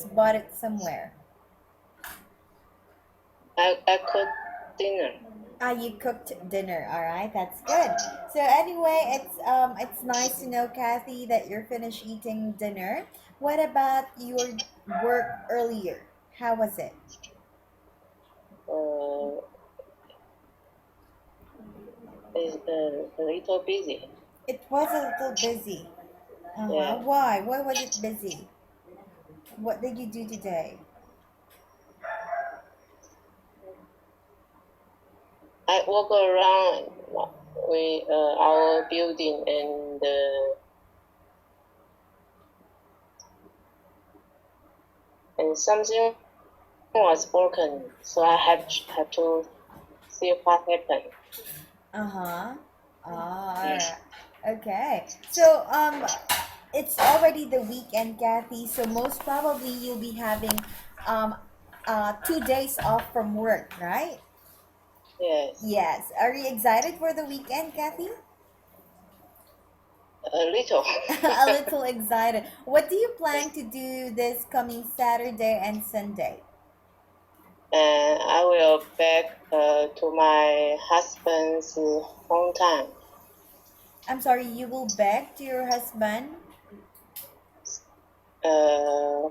just bought it somewhere? I cooked dinner. Ah, you cooked dinner. All right, that's good. So anyway, it's nice to know, Kathy, that you're finished eating dinner. What about your work earlier? How was it? Uh, is a little busy. It was a little busy. Uh-huh. Yeah. Why? Why was it busy? What did you do today? I walk around with our building and something was broken, so I have to see what happened. Uh-huh. Ah, all Yeah. right. Okay. So it's already the weekend, Kathy, so most probably you'll be having um 2 days off from work, right? Yes. Yes. Are you excited for the weekend, Kathy? A little. A little excited. What do you plan to do this coming Saturday and Sunday? And I will back to my husband's hometown. I'm sorry, you will beg to your husband? Uh,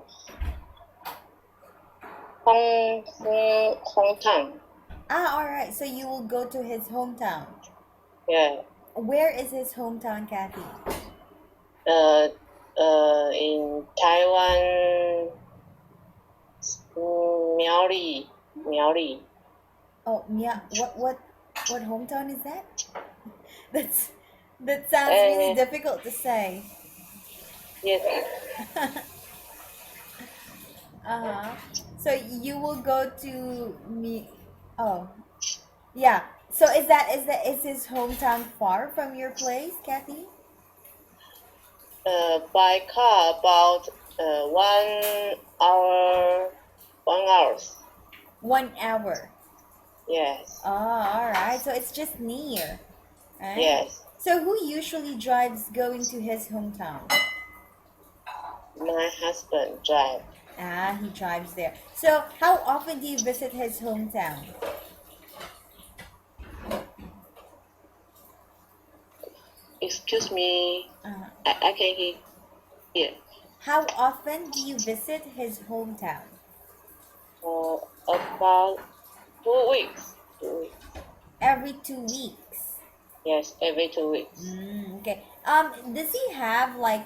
hometown. Ah, all right. So you will go to his hometown. Yeah. Where is his hometown, Kathy? Uh, in Taiwan, Miaoli, Miaoli. Oh, yeah. What hometown is that? That's that sounds really And difficult to say. yes, Uh-huh. So you will go to me. Oh, yeah. So is his hometown far from your place, Kathy? by car about 1 hour, 1 hours. 1 hour. Yes, Oh, all right. So it's just near, right? yes. So who usually drives going to his hometown? My husband drive. Ah, he drives there. So how often do you visit his hometown? Excuse me, Uh, I can hear. how often do you visit his hometown? About 2 weeks. 2 weeks. Every 2 weeks. Yes, every 2 weeks. Okay. Does he have like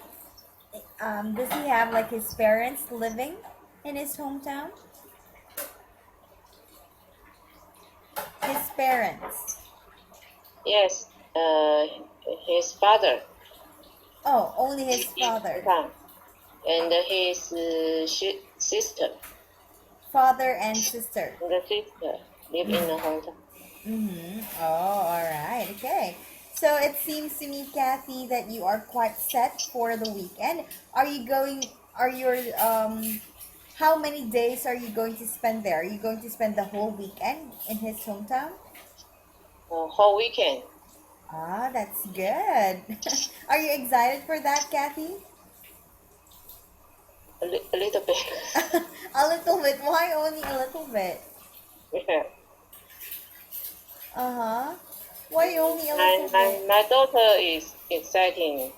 his parents living in his hometown? His parents. Yes, his father Oh, only his live in father. hometown, and his sister, Father and sister. the sister live in the hometown. Mm-hmm. Oh, all right. Okay. So it seems to me, Kathy, that you are quite set for the weekend. Are you going? Are your How many days are you going to spend there? Are you going to spend the whole weekend in his hometown? Whole weekend. Ah, that's good. Are you excited for that, Kathy? A little bit. A little bit. Why only a little bit? Yeah. Uh huh. Why only a My, little my, bit? my daughter is exciting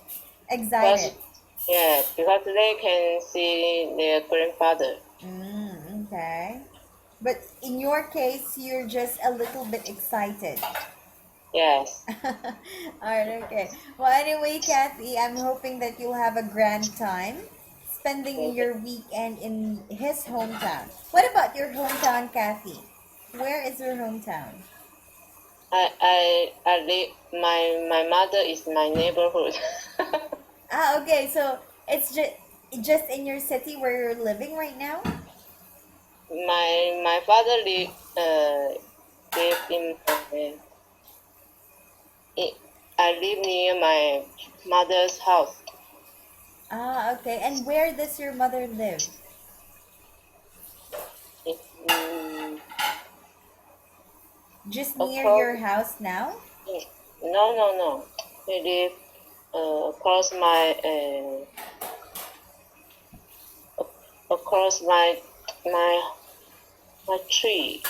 because Excited. yeah, because they can see their grandfather. Okay. But in your case, you're just a little bit excited. Yes. Alright, okay. Well, anyway, Kathy, I'm hoping that you'll have a grand time spending Okay. your weekend in his hometown. What about your hometown, Kathy? Where is your hometown? I live. My mother is my neighborhood. Ah, okay. So it's just in your city where you're living right now. My father live in I live near my mother's house. Ah, okay. And where does your mother live? Mm, Just near across your house now? no. They live across my across my my tree.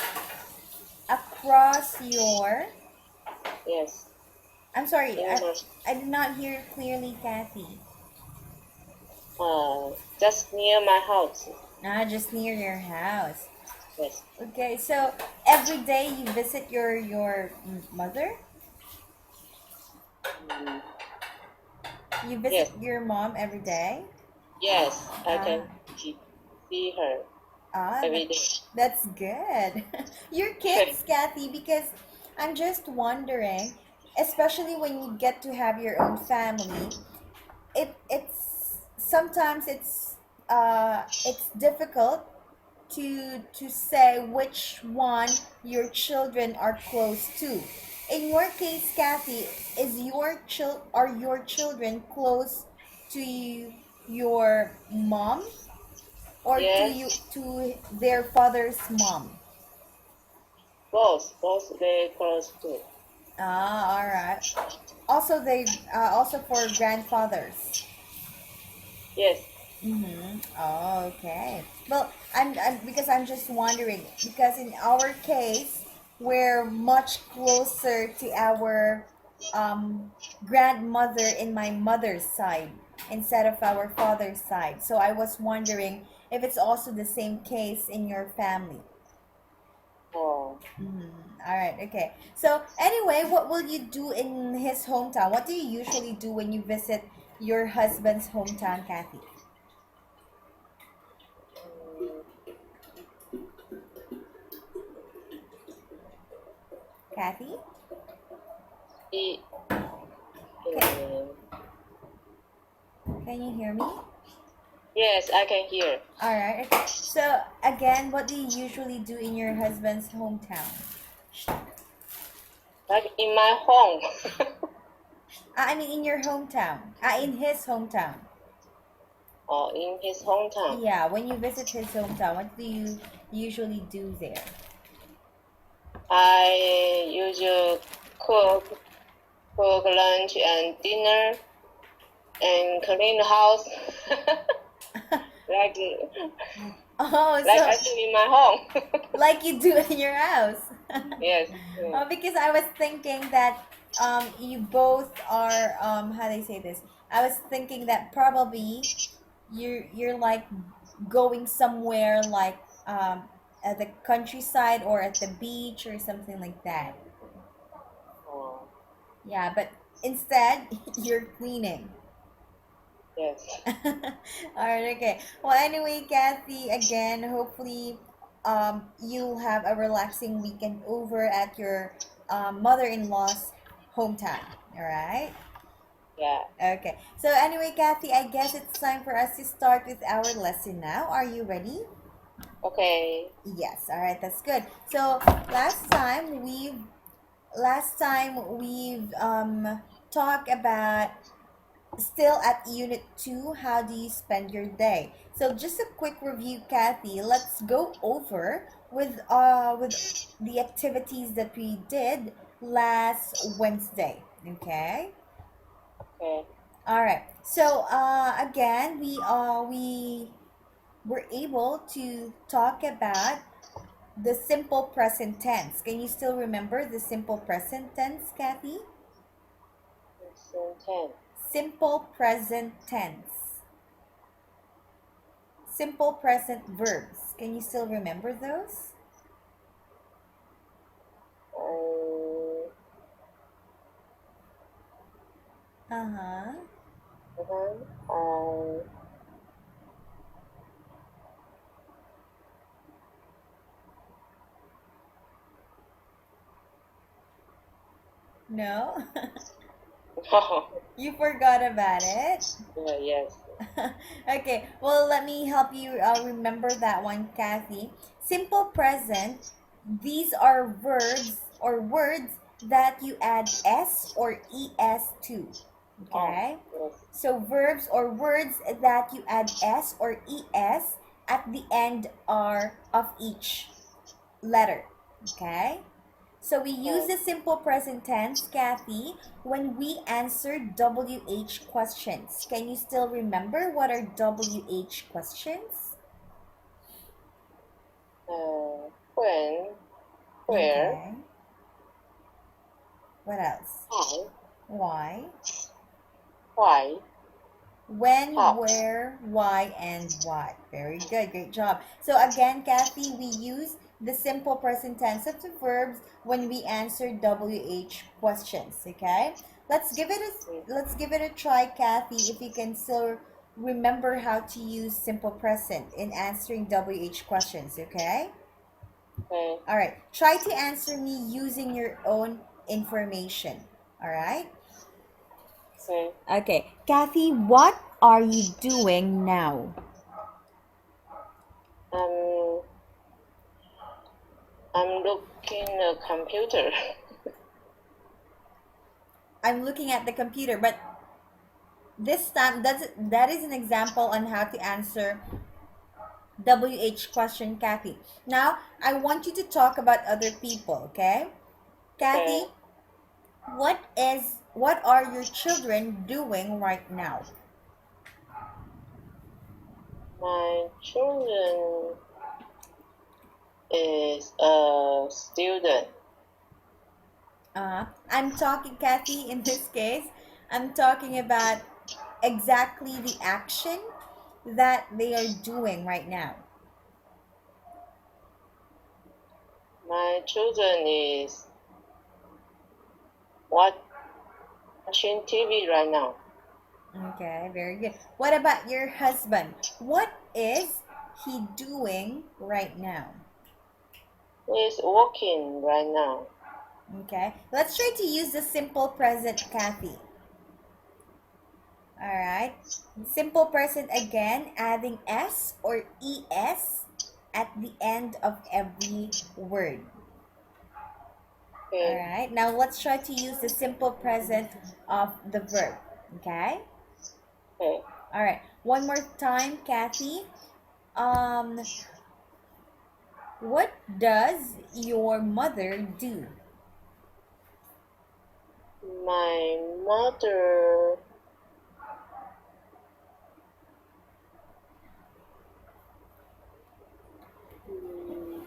Across your. Yes, I'm sorry, in my I did not hear you clearly, Kathy. just near my house. Ah, just near your house. Yes. Okay, so every day you visit your mother? Mm, You visit yes, your mom every day? yes, I Ah, can see her that, every day. that's good. Your kids, Kathy, because I'm just wondering, especially when you get to have your own family, it's sometimes it's difficult to say which one your children are close to. In your case, Kathy, is are your children close to your mom or Yes, to their father's mom? both very close too. Ah, all right. Also, they also for grandfathers. Yes. Mm-hmm. Oh, okay. Well, I'm because I'm just wondering because in our case we're much closer to our grandmother in my mother's side instead of our father's side. So I was wondering if it's also the same case in your family. Oh, Mm-hmm. All right. Okay. So anyway, what will you do in his hometown? What do you usually do when you visit your husband's hometown, Kathy? mm, Kathy? he, Can, um, can you hear me? yes, I can hear. All right. Okay. So again, what do you usually do in your husband's hometown? Like in my home, I mean, in your hometown. In his hometown. or in his hometown, Yeah. When you visit his hometown, what do you usually do there? I usually cook, cook lunch and dinner, and clean the house, like Oh, like so I do in my home. like you do in your house. Yes. Mm. Oh, because I was thinking that you both are how do they say this? I was thinking that probably you're like going somewhere like at the countryside or at the beach or something like that. Oh, Yeah, but instead you're cleaning. yes. All right, okay. Well, anyway, Kathy, again, hopefully you'll have a relaxing weekend over at your mother-in-law's hometown. All right? Yeah. Okay. So anyway, Kathy, I guess it's time for us to start with our lesson now. Are you ready? Okay. Yes. All right, that's good. So last time we've talked about still at unit 2, how do you spend your day? So just a quick review, Kathy. Let's go over with the activities that we did last Wednesday. Okay? Okay. All right. So again, we were able to talk about the simple present tense. Can you still remember the simple present tense, Kathy? Lesson 10. Simple present tense. Simple present verbs. Can you still remember those? Um, Uh-huh. uh-huh. No? Oh, You forgot about it? yeah, yes. Okay, well, let me help you remember that one, Kathy. Simple present, these are verbs or words that you add s or es to. Oh, Okay? yes. So, verbs or words that you add s or es at the end are of each letter. Okay? So we use Okay. the simple present tense, Kathy, when we answer WH questions. Can you still remember what are WH questions? Where? Okay. What else? How? Why? Why? When, How? where, why, and what. Very good. Great job. So again, Kathy, we use the simple present tense of the verbs when we answer WH questions. Okay. Let's give it a try, Kathy. If you can still remember how to use simple present in answering WH questions. Okay. Okay. All right. Try to answer me using your own information. All right. Okay. Okay, Kathy, what are you doing now? Um, I'm looking a computer. I'm looking at the computer, but this time that is an example on how to answer WH question, Kathy. Now, I want you to talk about other people, okay? Okay. Kathy, what are your children doing right now? My children is a student. I'm talking, Kathy, in this case, I'm talking about exactly the action that they are doing right now. My children is watching TV right now. Okay, very good. What about your husband? What is he doing right now? He's working right now. Okay, let's try to use the simple present, Kathy. All right, simple present again, adding s or es at the end of every word. All Okay. right, now let's try to use the simple present of the verb. Okay, Okay. all right, one more time, Kathy. Um, what does your mother do? My mother. mm,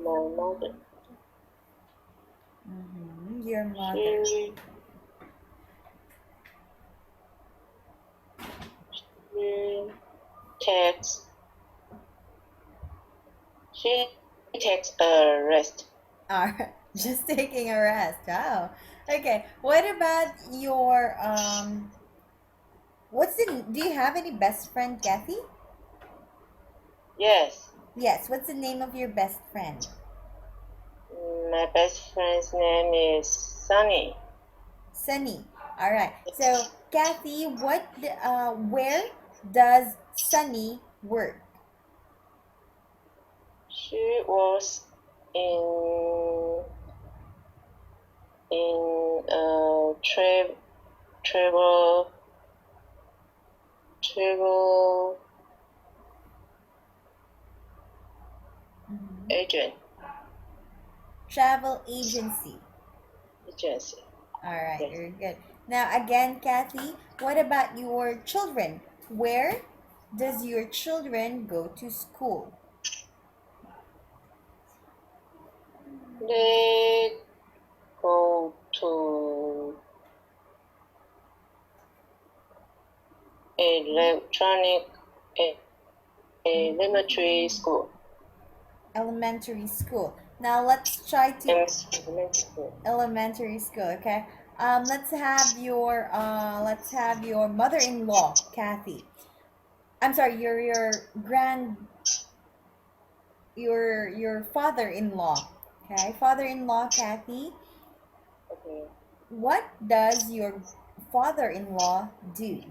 My mother. Your mother. She she takes she takes a rest. Are just taking a rest. Oh, okay. What about your What's the? Do you have any best friend, Kathy? Yes. Yes. What's the name of your best friend? My best friend's name is Sunny. Sunny. All right. So, Kathy, where does Sunny work? She was in a travel travel Mhm. agent Travel agency. agency. All right. Yes. Very good. Now, again, Kathy, what about your children? Where does your children go to school? They go to electronic e- elementary school. Elementary school. Now let's try to Elementary school. elementary school. Okay. Let's have your mother-in-law, Kathy. I'm sorry, your father-in-law. Okay, father-in-law, Kathy. Okay. What does your father-in-law do?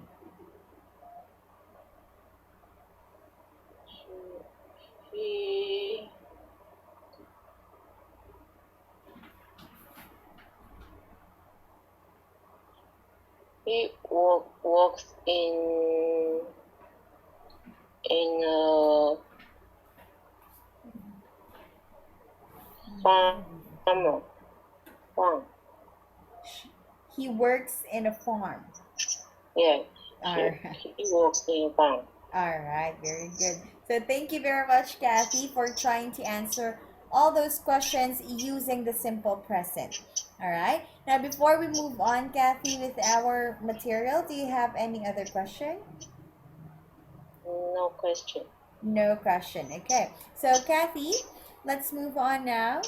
He works in a farm farm. He works in a farm. Yeah, All right. he works in farm. All right, very good. So thank you very much, Kathy, for trying to answer all those questions using the simple present. All right. Now, before we move on, Kathy, with our material, do you have any other question? No question. No question. Okay. So, Kathy, let's move on now.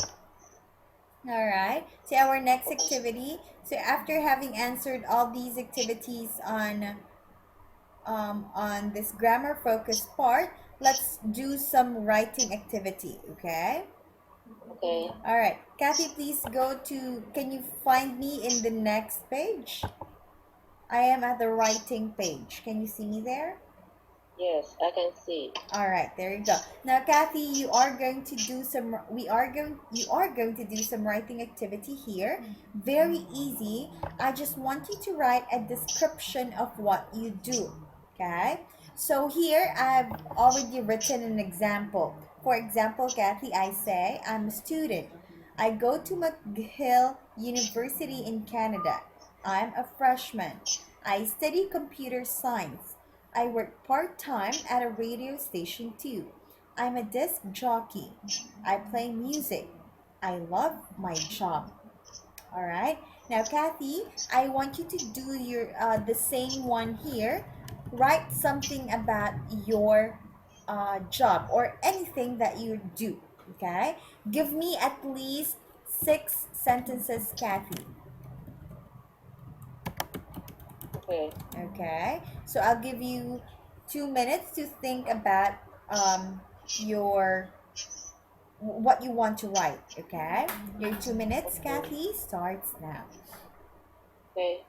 All right. To our next activity. So, after having answered all these activities on this grammar focused part, let's do some writing activity. Okay. Okay. All right. Kathy, please go to. Can you find me in the next page? I am at the writing page. Can you see me there? Yes, I can see. All right, there you go. Now, Kathy, you are going to do some. You are going to do some writing activity here. Very easy. I just want you to write a description of what you do. Okay. So here I've already written an example. For example, Kathy, I say I'm a student. I go to McGill University in Canada. I'm a freshman. I study computer science. I work part time at a radio station too. I'm a disc jockey. I play music. I love my job. All right. Now, Kathy, I want you to do your the same one here. Write something about your job or anything that you do. Okay. Give me at least 6 sentences, Kathy. Okay. Okay, so I'll give you 2 minutes to think about your what you want to write. Okay, your 2 minutes, Okay. Kathy, starts now. Okay.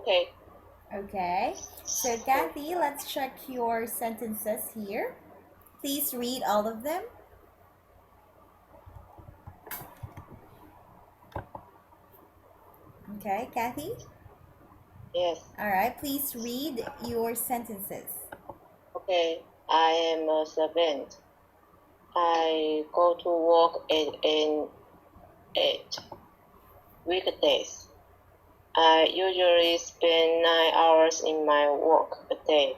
Okay. Okay. So, Kathy, let's check your sentences here. Please read all of them. Okay, Kathy? Yes. All right, please read your sentences. Okay. I am a servant. I go to work at weekdays. I usually spend 9 hours in my work a day.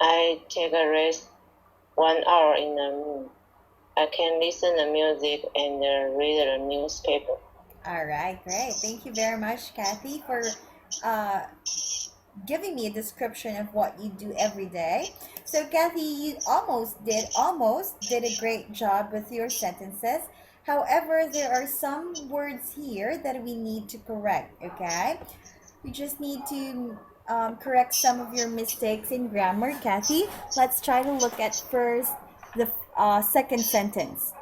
I take a rest 1 hour in the noon. I can listen to music and read a newspaper. All right, great. Thank you very much, Kathy, for uh, giving me a description of what you do every day. So, Kathy, you almost did a great job with your sentences. However, there are some words here that we need to correct, okay? We just need to correct some of your mistakes in grammar, Kathy. Let's try to look at first the second sentence.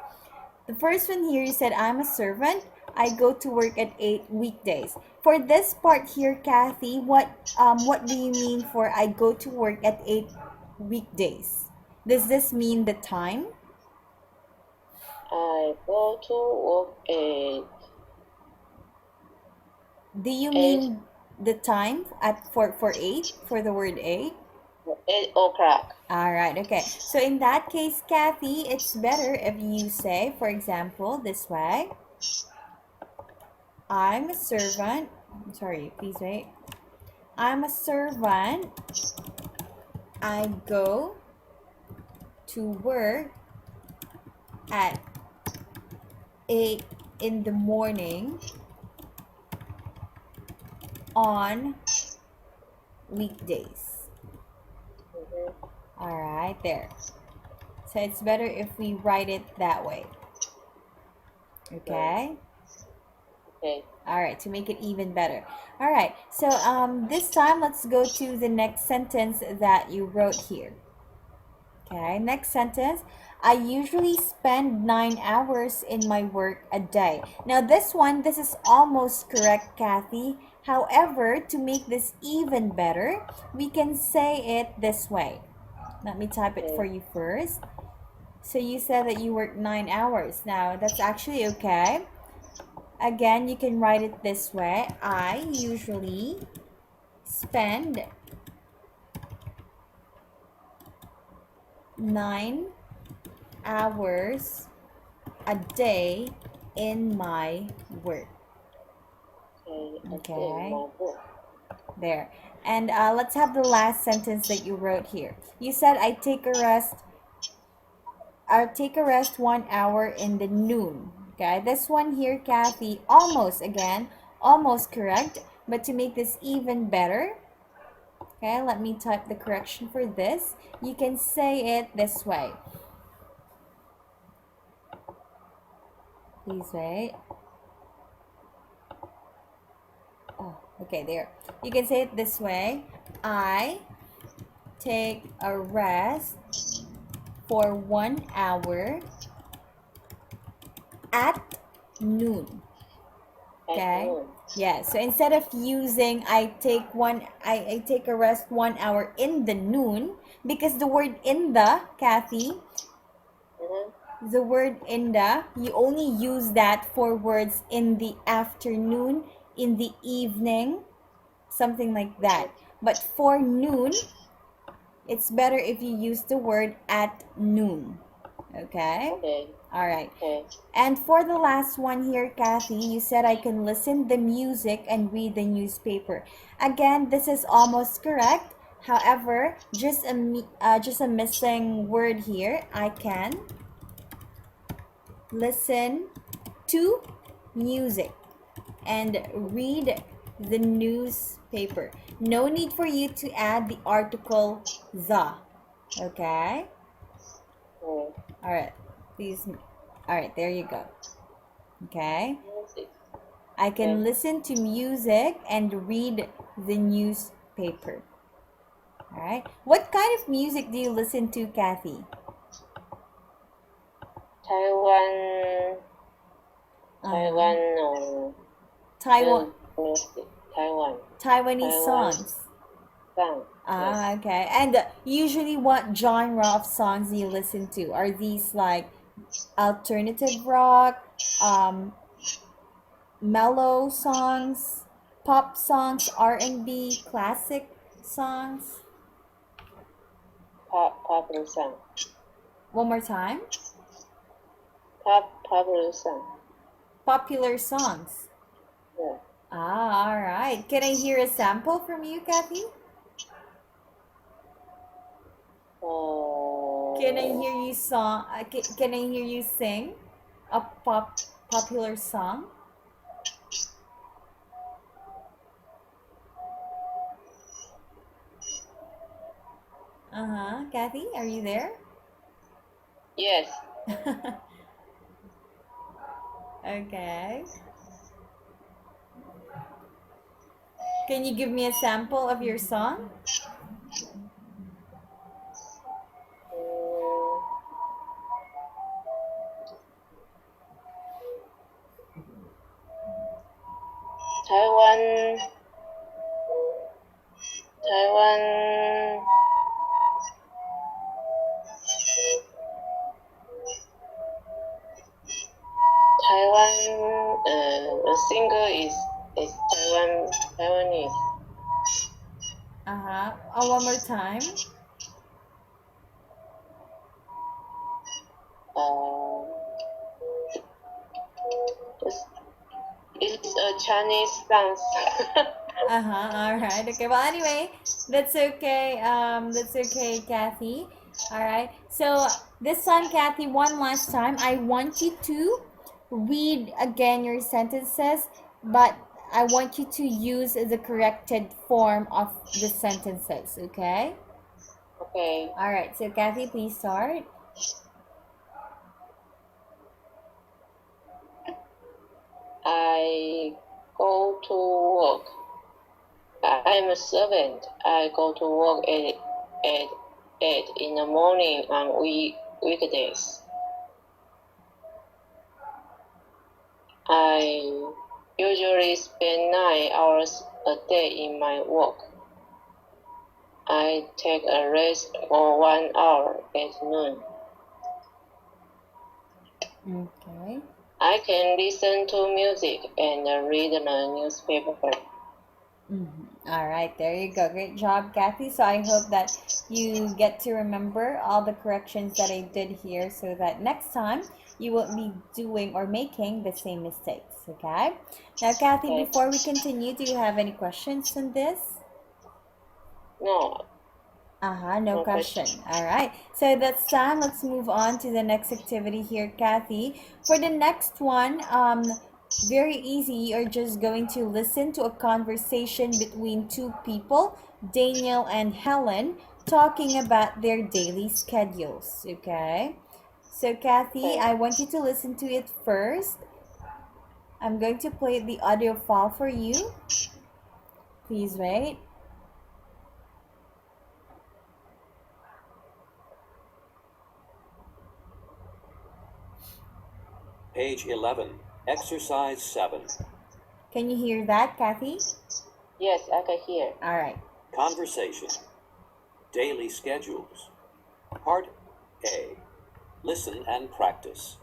The first one here, you said, I'm a servant. I go to work at 8 weekdays. For this part here, Kathy, what do you mean for I go to work at 8 weekdays? Does this mean the time? I go to work at Do you 8, mean the time at for eight for the word eight? 8 o'clock. All right, okay. So in that case, Kathy, it's better if you say, for example, this way. I'm a servant. Sorry, please wait. I'm a servant. I go to work at 8 in the morning on weekdays. Mm-hmm. All right, there. So it's better if we write it that way. Okay? Okay. All right, to make it even better. All right, so this time let's go to the next sentence that you wrote here. Okay, next sentence. I usually spend 9 hours in my work a day. Now, this is almost correct, Kathy. However, to make this even better, we can say it this way. Let me type it for Okay. you first. So, you said that you work 9 hours. Now, that's actually okay. Again, you can write it this way. I usually spend 9 hours a day in my work. Okay. I say Okay, my book. there. And let's have the last sentence that you wrote here. You said I take a rest 1 hour in the noon. Okay, this one here, Kathy, almost correct. But to make this even better, okay, let me type the correction for this. You can say it this way. Please wait. Oh, okay, there. You can say it this way. I take a rest for 1 hour at noon. At Okay? noon. Yeah, so instead of using I take a rest 1 hour in the noon, because the word in the, Kathy, Mm-hmm. the word in the, you only use that for words in the afternoon, in the evening, something like that. But for noon, it's better if you use the word at noon. Okay? Okay. All right. Okay. And for the last one here, Kathy, you said I can listen the music and read the newspaper. Again, this is almost correct. However, just a missing word here. I can listen to music and read the newspaper. No need for you to add the article the. Okay? Mm. All right. Please. All right, there you go. Okay? Music. I Okay. can listen to music and read the newspaper. All right? What kind of music do you listen to, Kathy? Taiwan. Uh-huh. Taiwan. Taiwan. Music. Taiwan. Taiwanese Taiwan songs. song. Yes. Ah, okay. And usually, what genre of songs do you listen to? Are these like alternative rock, um, mellow songs, pop songs, R&B, classic songs? Popular song. One more time. Popular song. Popular songs. Yeah. Ah, all right. Can I hear a sample from you, Kathy? Can I Oh, hear you song? Can I hear you sing a popular song? Uh huh. Kathy, are you there? yes. Okay. Can you give me a sample of your song? Mm, Taiwan. Taiwan. Taiwan. The singer is Taiwanese. Uh huh. One more time. Uh, it's, it's a Chinese dance. Uh huh. All right. Okay. Well, anyway, that's okay. That's okay, Kathy. All right. So this time, Kathy, one last time, I want you to read again your sentences, but I want you to use the corrected form of the sentences. Okay. Okay. All right. So Kathy, please start. I go to work. I'm a servant. I go to work at 8 in the morning on weekdays. I usually spend 9 hours a day in my work. I take a rest for 1 hour at noon. Okay. I can listen to music and read the newspaper. All right, there you go. Great job, Kathy. So I hope that you get to remember all the corrections that I did here so that next time you won't be doing or making the same mistakes. Okay? Now, Kathy, Okay. before we continue, do you have any questions on this? No, Uh-huh, no no question. question. All right. So that's time. Let's move on to the next activity here, Kathy. For the next one, very easy. You're just going to listen to a conversation between two people, Daniel and Helen, talking about their daily schedules. Okay. So, Kathy, Okay. I want you to listen to it first. I'm going to play the audio file for you. Please wait. Page 11, Exercise 7. Can you hear that, Kathy? Yes, I can hear. All right. Conversation. Daily schedules. Part A. Listen and practice.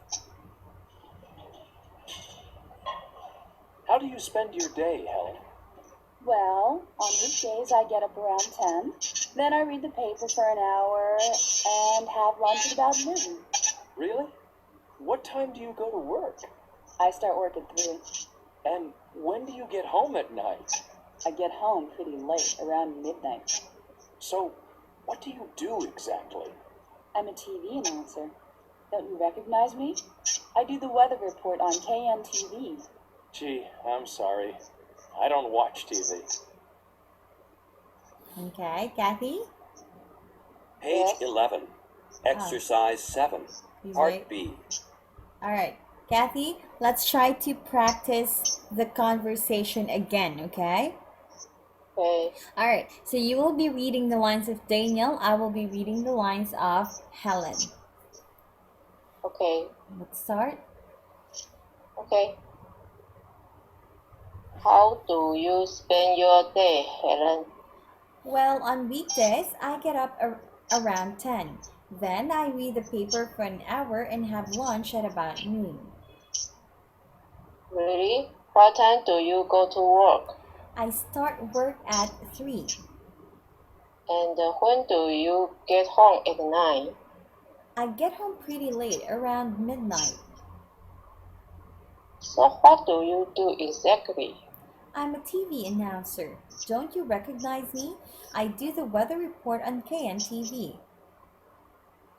How do you spend your day, Helen? Well, on weekdays I get up around 10. Then I read the paper for an hour and have lunch at about noon. Really? What time do you go to work? I start work at 3. And when do you get home at night? I get home pretty late, around midnight. So, what do you do exactly? I'm a TV announcer. Don't you recognize me? I do the weather report on KNTV. Gee, I'm sorry. I don't watch TV. Okay, Kathy? Page Yes. 11, Exercise 7. Please Part wait. B. All right, Kathy, let's try to practice the conversation again, okay? Okay. All right, so you will be reading the lines of Daniel. I will be reading the lines of Helen. Okay. Let's start. Okay. How do you spend your day, Helen? Well, on weekdays, I get up around 10. Then I read the paper for an hour and have lunch at about noon. Really? What time do you go to work? I start work at 3. And when do you get home at night? I get home pretty late, around midnight. So what do you do exactly? I'm a TV announcer. Don't you recognize me? I do the weather report on KNTV.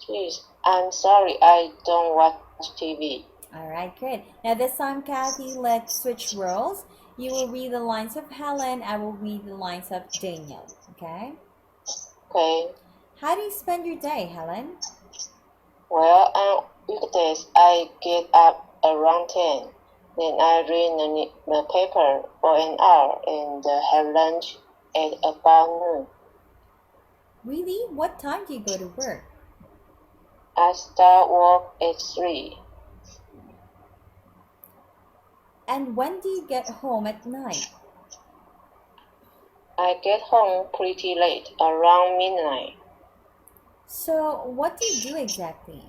Jeez, I'm sorry I don't watch TV. Alright, great. Now this time, Kathy, let's switch roles. You will read the lines of Helen, I will read the lines of Daniel. Okay? Okay. How do you spend your day, Helen? Well, on weekdays I get up around 10. Then I read the paper for an hour and have lunch at about noon. Really? What time do you go to work? I start work at 3. And when do you get home at night? I get home pretty late, around midnight. So, what do you do exactly?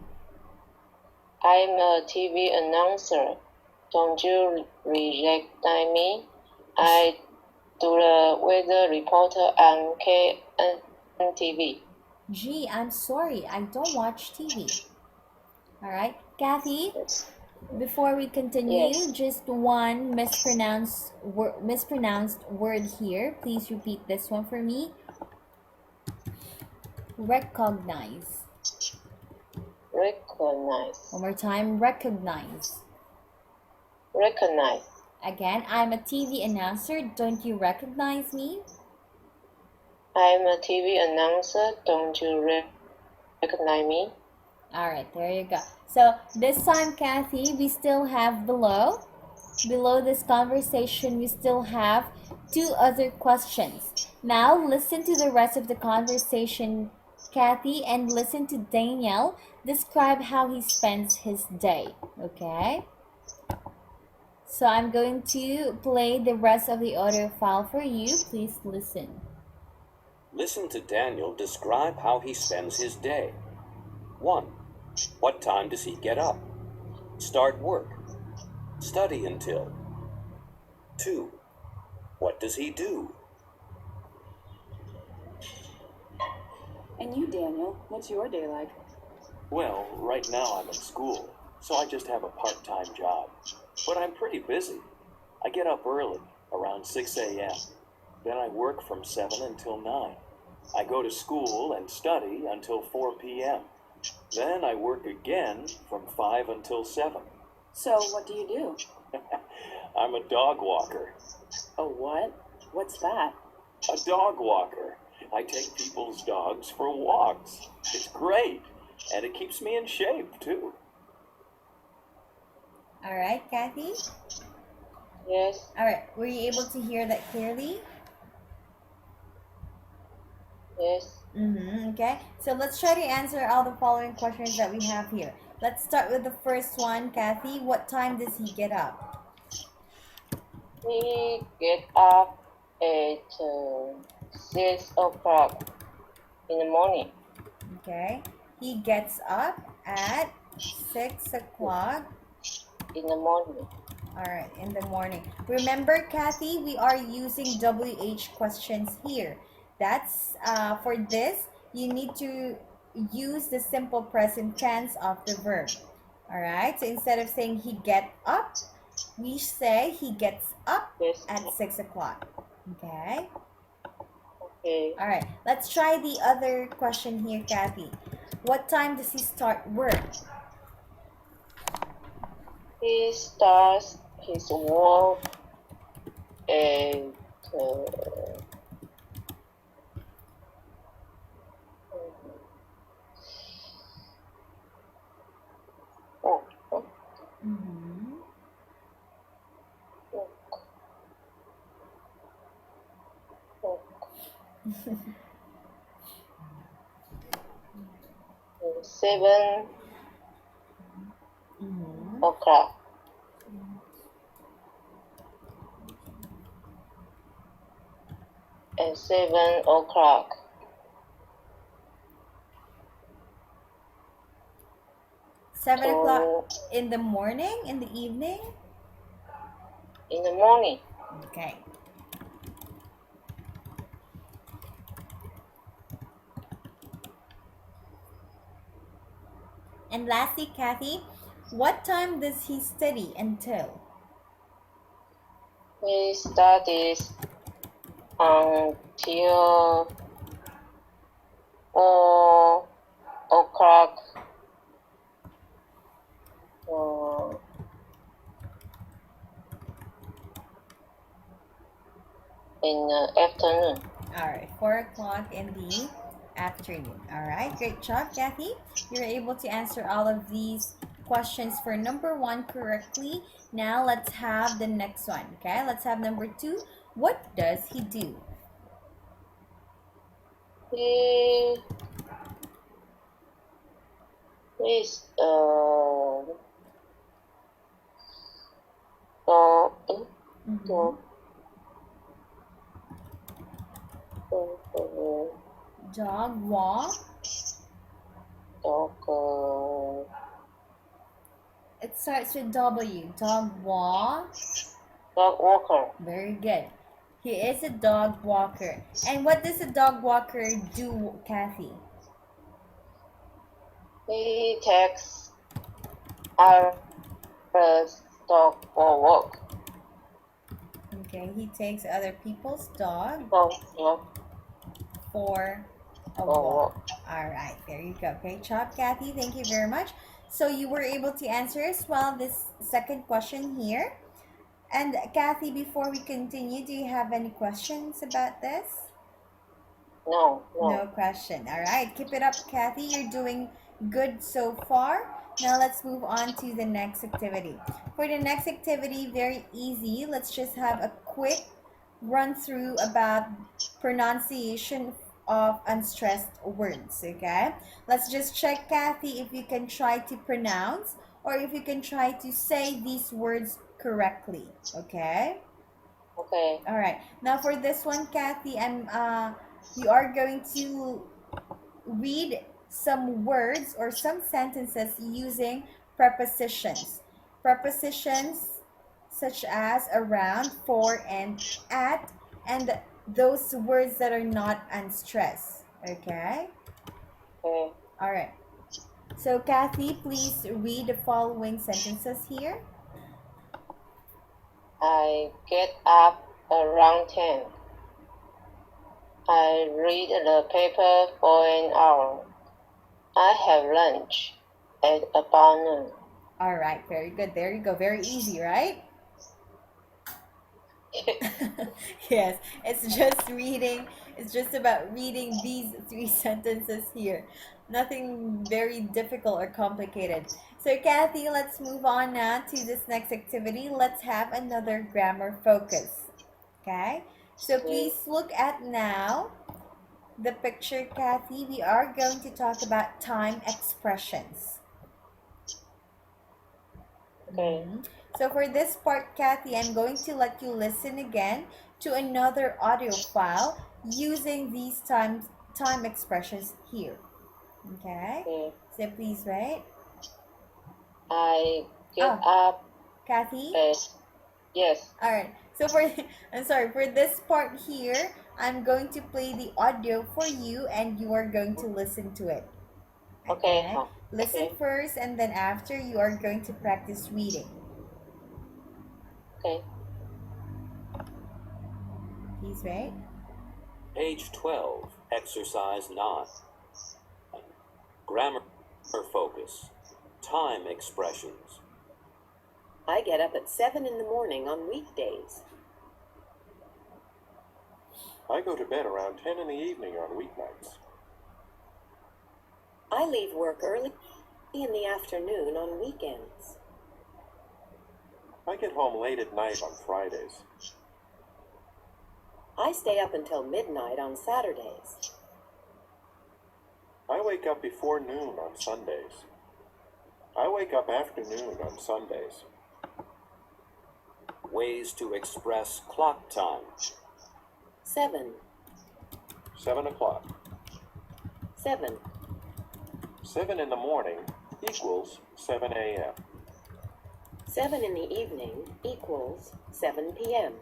I'm a TV announcer. Don't you recognize me? I do the weather reporter on KNTV. Gee, I'm sorry, I don't watch TV. Alright, Kathy, Yes. before we continue, Yes. just one mispronounced word here. Please repeat this one for me. Recognize. Recognize. One more time, recognize. Recognize. Again, I'm a TV announcer. Don't you recognize me? I'm a TV announcer. Don't you recognize me? All right, there you go. So this time, Kathy, we still have below this conversation, we still have two other questions. Now listen to the rest of the conversation, Kathy, and listen to Daniel describe how he spends his day. Okay? So I'm going to play the rest of the audio file for you. Please listen. Listen to Daniel describe how he spends his day. 1. What time does he get up? Start work. Study until. 2. What does he do? And you, Daniel, what's your day like? Well, right now I'm in school, so I just have a part-time job. But I'm pretty busy. I get up early, around 6 a.m. Then I work from 7 until 9. I go to school and study until 4 p.m. Then I work again from 5 until 7. So, what do you do? I'm a dog walker. A what? What's that? A dog walker. I take people's dogs for walks. It's great, and it keeps me in shape, too. All right, Kathy? Yes. All right, were you able to hear that clearly? Yes. Okay, so let's try to answer all the following questions that we have here. Let's start with the first one, Kathy. What time does he get up? He get up at 6 o'clock in the morning. Okay, he gets up at 6 o'clock. In the morning. All right, in the morning. Remember, Kathy, we are using WH questions here. That's for this, you need to use the simple present tense of the verb. All right, so instead of saying he get up, we say he gets up Yes. at 6 o'clock. Okay. Okay. All right, let's try the other question here, Kathy. What time does he start work? He starts his work at oh, oh, Mm-hmm. oh, oh, 7 Mm-hmm. o'clock. at 7 o'clock. 7 o'clock To in the morning, in the evening? in the morning. Okay. And lastly, Kathy, what time does he study until? He studies until 4 o'clock uh, in the afternoon. All right, 4 o'clock in the afternoon. All right, great job, Kathy. You're able to answer all of these questions for number one correctly. Now let's have the next one. Okay, let's have number two. What does he do? He is dog, Mm-hmm. dog, dog, Dog walk. dog, It starts with W. Dog walk. dog walker. Very good. He is a dog walker. And what does a dog walker do, Kathy? He takes our dog for walk. Okay, he takes other people's dog Dog walk for a for walk. walk. All right, there you go. Great job, Kathy. Thank you very much. So you were able to answer as well this second question here. And Kathy, before we continue, do you have any questions about this? No, No no. question. All right, keep it up, Kathy. You're doing good so far. Now let's move on to the next activity. For the next activity, very easy. Let's just have a quick run through about pronunciation of unstressed words, okay? Let's just check, Kathy, if you can try to pronounce or if you can try to say these words correctly, okay? Okay, All right. Now for this one, Kathy, you are going to read some words or some sentences using prepositions. Prepositions such as around, for, and at, and those words that are not unstressed. Okay? okay. All right. So, Kathy, please read the following sentences here. I get up around 10. I read the paper for an hour. I have lunch at about noon. All right, very good. There you go. Very easy, right? Yes, it's just reading. It's just about reading these three sentences here. Nothing very difficult or complicated. So, Kathy, let's move on now to this next activity. Let's have another grammar focus. Okay? So, Okay, please look at now the picture, Kathy. We are going to talk about time expressions. okay, So for this part, Kathy, I'm going to let you listen again to another audio file using these time expressions here. Okay? okay. So please wait. I get Oh, up Kathy? at, yes, Alright. So for I'm sorry, for this part here, I'm going to play the audio for you and you are going to listen to it. okay, Okay? Listen okay, first and then after you are going to practice reading. okay. Please wait. Page 12, Exercise 9. Grammar focus. Time expressions. I get up at 7 in the morning on weekdays. I go to bed around 10 in the evening on weeknights. I leave work early in the afternoon on weekends. I get home late at night on Fridays. I stay up until midnight on Saturdays. I wake up before noon on Sundays. I wake up after noon on Sundays. Ways to express clock time. 7. 7 o'clock. 7. 7 in the morning equals 7 a.m. 7 in the evening equals 7 p.m.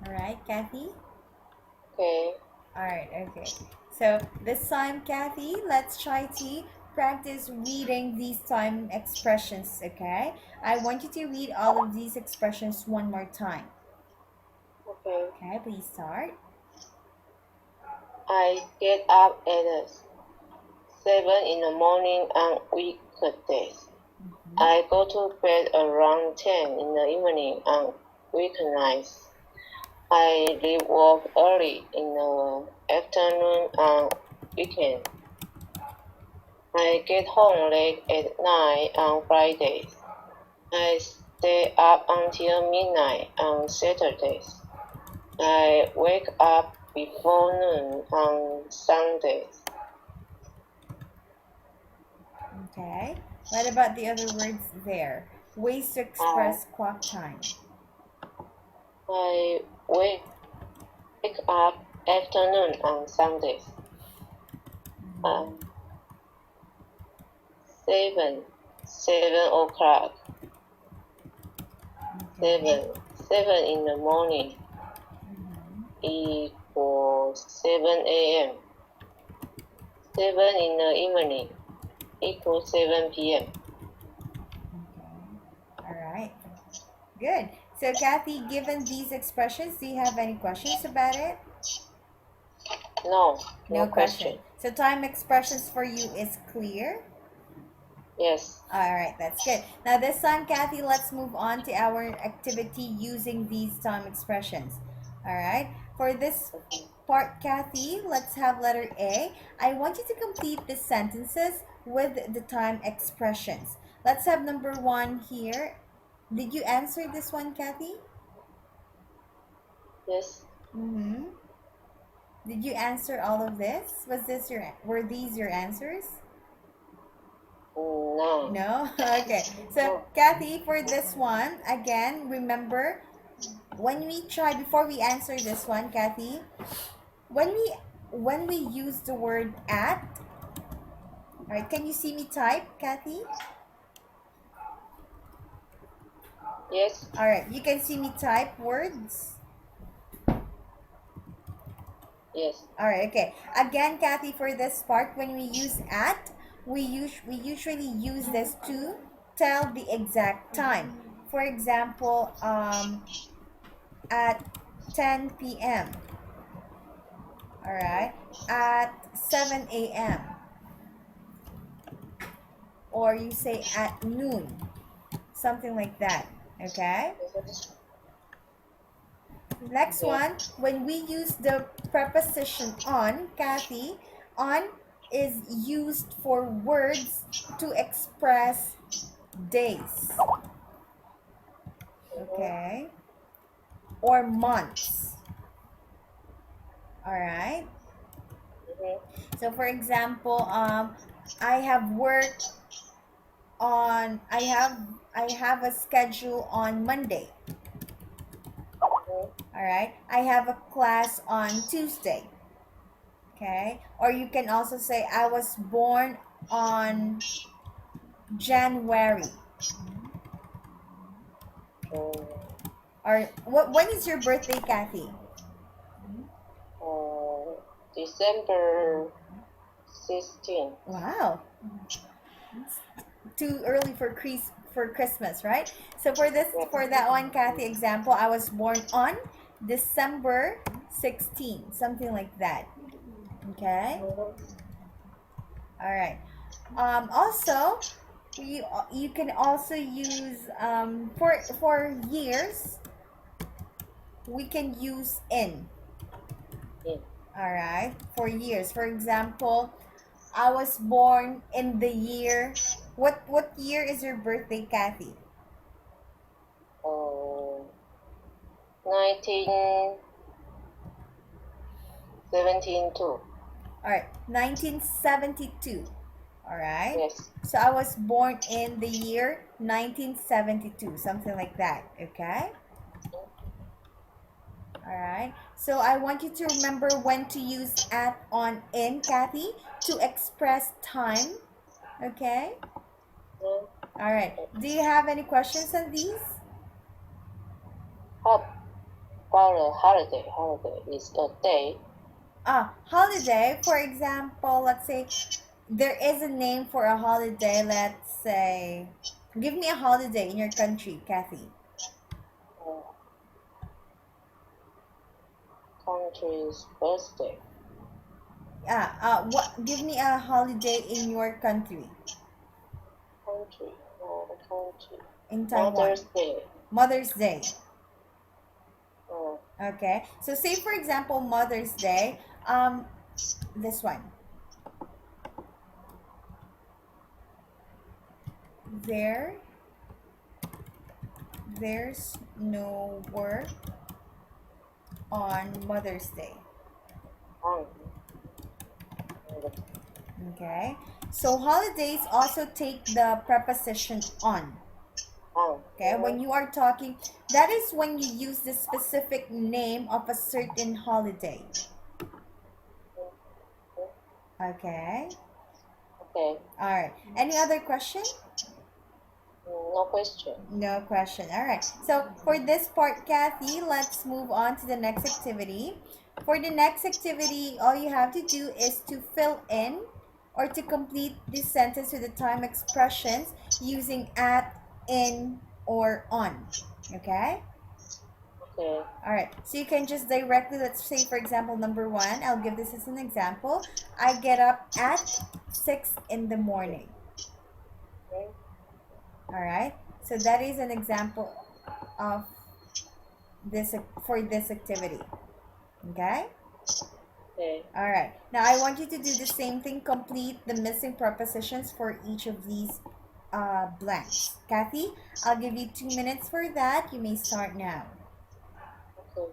All right, Kathy? Okay. All right, okay. So this time, Kathy, let's try to practice reading these time expressions, okay? I want you to read all of these expressions one more time. Okay. Okay, please start. I get up at 7 in the morning on weekdays. I go to bed around 10 in the evening on weeknights. I leave work early in the afternoon on weekend. I get home late at night on Fridays. I stay up until midnight on Saturdays. I wake up before noon on Sundays. Okay. What about the other words there? Ways to express clock time. I wake up afternoon on Sundays. 7 o'clock. 7 in the morning equals 7 a.m. 7 in the evening equals 7 p.m. All right. Good. So, Kathy, given these expressions, do you have any questions about it? No question. So, time expressions for you is clear? Yes. All right, that's good. Now, this time, Kathy, let's move on to our activity using these time expressions. All right. For this part, Kathy, let's have letter A. I want you to complete the sentences with the time expressions. Let's have number 1 here. Did you answer this one, Kathy? Yes. Mm-hmm. Did you answer all of this? Were these your answers? No. No? Okay. So, Kathy, for this one, again, remember, before we answer this one, Kathy, when we use the word at, all right, can you see me type, Kathy? Yes. All right, you can see me type words. Yes. All right, okay. Again, Kathy, for this part, when we use at, we usually use this to tell the exact time. For example, at 10 p.m. All right, at 7 a.m. or you say at noon, something like that. Okay. Next one, when we use the preposition on, Kathy, on is used for words to express days. Okay. Or months. All right. So for example, I have work on I have a schedule on Monday. All right. I have a class on Tuesday. Okay. Or you can also say I was born on January. Or when is your birthday, Kathy? December 16. Wow. It's too early for Christmas, right? So for that one, Kathy, example, I was born on December 16, something like that. Okay. All right. Also, you can also use for years. We can use in. All right. For years, for example, I was born in the year. What year is your birthday, Kathy? 1972. All right, 1972. All right. Yes. So I was born in the year 1972, something like that. Okay. right. So I want you to remember when to use at, on, in, Kathy, to express time. Okay. Mm, All right. Do you have any questions on these? How about a holiday? Holiday is a day. Holiday, for example, let's say there is a name for a holiday. Let's say, give me a holiday in your country, Kathy. Uh, Country's birthday. What? Give me a holiday in your country, Country. Country. in Taiwan. Mother's Day. Mother's Day. Uh, Okay. So say for example, Mother's Day. This one. There, there's no work on Mother's Day. on. Okay. So holidays also take the preposition on. On. Okay. When you are talking, that is when you use the specific name of a certain holiday. Okay. Okay. All right. Any other question? No question. No question. All right. So for this part, Kathy, let's move on to the next activity. For the next activity, all you have to do is to fill in or to complete this sentence with the time expressions using at, in, or on. Okay? Okay. All right. So you can just directly, let's say, for example, number one, I'll give this as an example. I get up at 6 in the morning. Okay. All right. So that is an example of this for this activity. Okay. Okay. All right. Now I want you to do the same thing. Complete the missing prepositions for each of these blanks. Kathy, I'll give you 2 minutes for that. You may start now. Okay.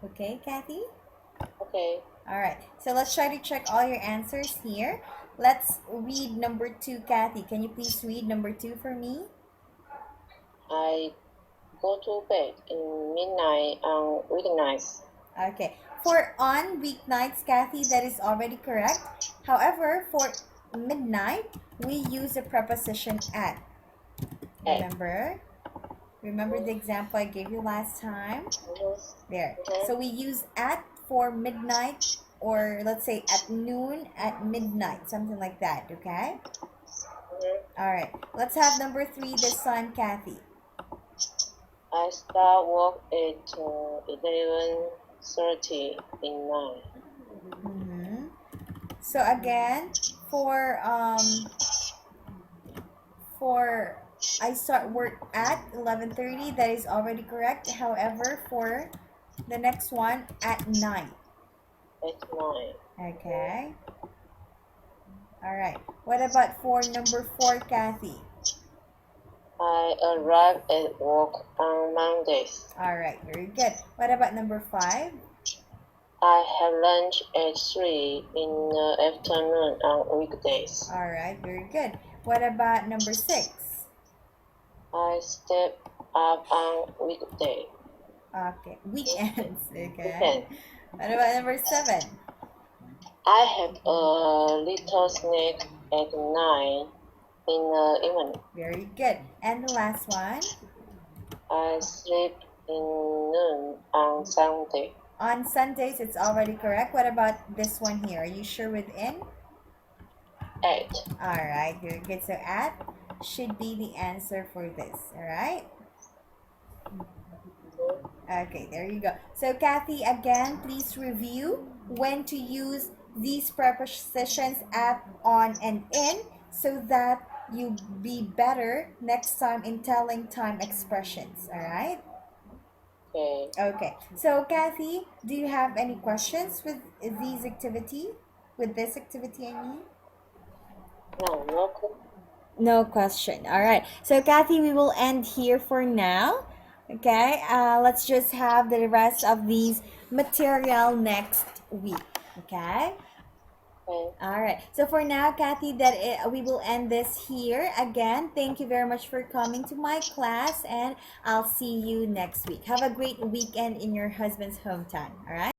Okay, Kathy? Okay. All right. So let's try to check all your answers here. Let's read number two, Kathy. Can you please read number two for me? I go to bed in midnight on weeknights. Okay. For on weeknights, Kathy, that is already correct. However, for midnight, we use the preposition at. At. Remember? Remember the example I gave you last time? There. So we use at for midnight, or let's say at noon, at midnight, something like that, okay? All right. Let's have number three this time, Kathy. I start work at 11:30 in night. Mm-hmm. So again, for for I start work at 11:30. That is already correct. However, for the next one at 9. at 9. Okay. All right. What about for number 4, Kathy? I arrive at work on Mondays. All right. Very good. What about number 5? I have lunch at 3 in the afternoon on weekdays. All right. Very good. What about number 6? I step up on weekday. Okay. Weekends. Okay. Weekend. What about number 7? I have a little snack at 9 in the evening. Very good. And the last one? I sleep in noon on Sunday. On Sundays, it's already correct. What about this one here? Are you sure with in? 8. All right, very good. So at should be the answer for this. All right. Okay, there you go. So Kathy, again, please review when to use these prepositions at, on, and in so that you be better next time in telling time expressions. All right. Okay. Okay. So Kathy, do you have any questions with these activity? With this activity, I mean. No, no question. No question. All right. So, Kathy, we will end here for now. Okay. Let's just have the rest of these material next week. Okay. Okay. All right. So for now, Kathy, we will end this here. Again, thank you very much for coming to my class, and I'll see you next week. Have a great weekend in your husband's hometown. All right.